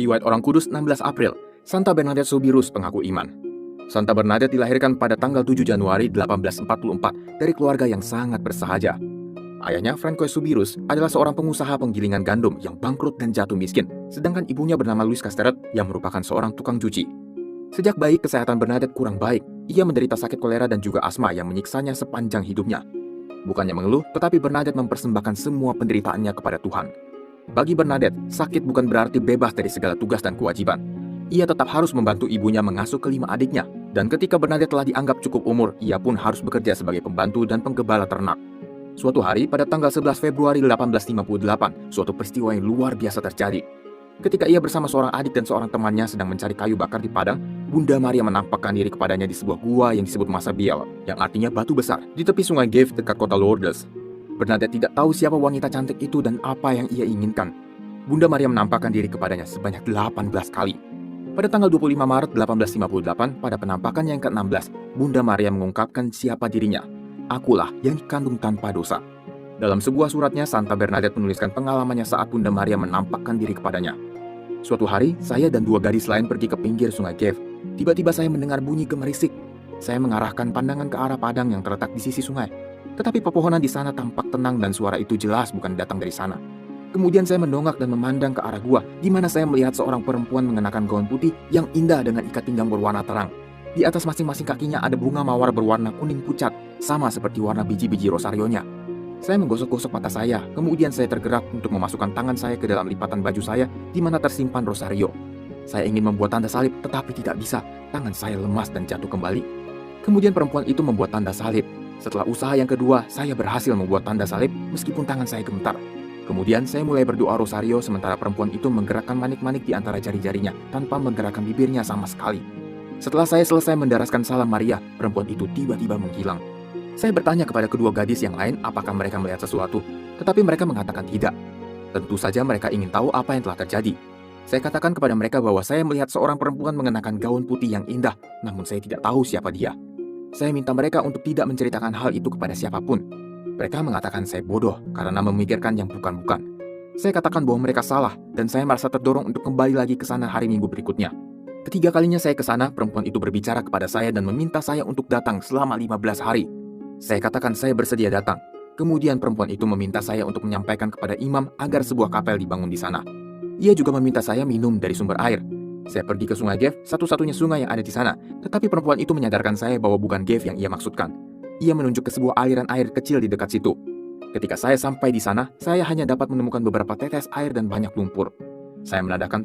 Riwayat Orang Kudus 16 April, Santa Bernadette Soubirous pengaku iman. Santa Bernadette dilahirkan pada tanggal 7 Januari 1844 dari keluarga yang sangat bersahaja. Ayahnya, Francois Soubirous, adalah seorang pengusaha penggilingan gandum yang bangkrut dan jatuh miskin, sedangkan ibunya bernama Louise Casteret yang merupakan seorang tukang cuci. Sejak bayi, kesehatan Bernadette kurang baik. Ia menderita sakit kolera dan juga asma yang menyiksanya sepanjang hidupnya. Bukannya mengeluh, tetapi Bernadette mempersembahkan semua penderitaannya kepada Tuhan. Bagi Bernadette, sakit bukan berarti bebas dari segala tugas dan kewajiban. Ia tetap harus membantu ibunya mengasuh kelima adiknya, dan ketika Bernadette telah dianggap cukup umur, ia pun harus bekerja sebagai pembantu dan penggembala ternak. Suatu hari, pada tanggal 11 Februari 1858, suatu peristiwa yang luar biasa terjadi. Ketika ia bersama seorang adik dan seorang temannya sedang mencari kayu bakar di padang, Bunda Maria menampakkan diri kepadanya di sebuah gua yang disebut Massabielle, yang artinya batu besar, di tepi sungai Gave dekat kota Lourdes. Bernadette tidak tahu siapa wanita cantik itu dan apa yang ia inginkan. Bunda Maria menampakkan diri kepadanya sebanyak 18 kali. Pada tanggal 25 Maret 1858, pada penampakan yang ke-16, Bunda Maria mengungkapkan siapa dirinya. Akulah yang dikandung tanpa dosa. Dalam sebuah suratnya, Santa Bernadette menuliskan pengalamannya saat Bunda Maria menampakkan diri kepadanya. Suatu hari, saya dan dua gadis lain pergi ke pinggir sungai Gave. Tiba-tiba saya mendengar bunyi gemerisik. Saya mengarahkan pandangan ke arah padang yang terletak di sisi sungai. Tetapi pepohonan di sana tampak tenang dan suara itu jelas bukan datang dari sana. Kemudian saya mendongak dan memandang ke arah gua, di mana saya melihat seorang perempuan mengenakan gaun putih yang indah dengan ikat pinggang berwarna terang. Di atas masing-masing kakinya ada bunga mawar berwarna kuning pucat, sama seperti warna biji-biji rosarionya. Saya menggosok-gosok mata saya, kemudian saya tergerak untuk memasukkan tangan saya ke dalam lipatan baju saya, di mana tersimpan rosario. Saya ingin membuat tanda salib, tetapi tidak bisa. Tangan saya lemas dan jatuh kembali. Kemudian perempuan itu membuat tanda salib. Setelah usaha yang kedua, saya berhasil membuat tanda salib meskipun tangan saya gemetar. Kemudian saya mulai berdoa rosario sementara perempuan itu menggerakkan manik-manik di antara jari-jarinya tanpa menggerakkan bibirnya sama sekali. Setelah saya selesai mendaraskan salam Maria, perempuan itu tiba-tiba menghilang. Saya bertanya kepada kedua gadis yang lain apakah mereka melihat sesuatu, tetapi mereka mengatakan tidak. Tentu saja mereka ingin tahu apa yang telah terjadi. Saya katakan kepada mereka bahwa saya melihat seorang perempuan mengenakan gaun putih yang indah, namun saya tidak tahu siapa dia. Saya minta mereka untuk tidak menceritakan hal itu kepada siapapun. Mereka mengatakan saya bodoh karena memikirkan yang bukan-bukan. Saya katakan bahwa mereka salah, dan saya merasa terdorong untuk kembali lagi ke sana hari Minggu berikutnya. Ketiga kalinya saya ke sana, perempuan itu berbicara kepada saya dan meminta saya untuk datang selama 15 hari. Saya katakan saya bersedia datang. Kemudian perempuan itu meminta saya untuk menyampaikan kepada imam agar sebuah kapel dibangun di sana. Ia juga meminta saya minum dari sumber air. Saya pergi ke sungai Gave, satu-satunya sungai yang ada di sana. Tetapi perempuan itu menyadarkan saya bahwa bukan Gave yang ia maksudkan. Ia menunjuk ke sebuah aliran air kecil di dekat situ. Ketika saya sampai di sana, saya hanya dapat menemukan beberapa tetes air dan banyak lumpur. Saya menadahkan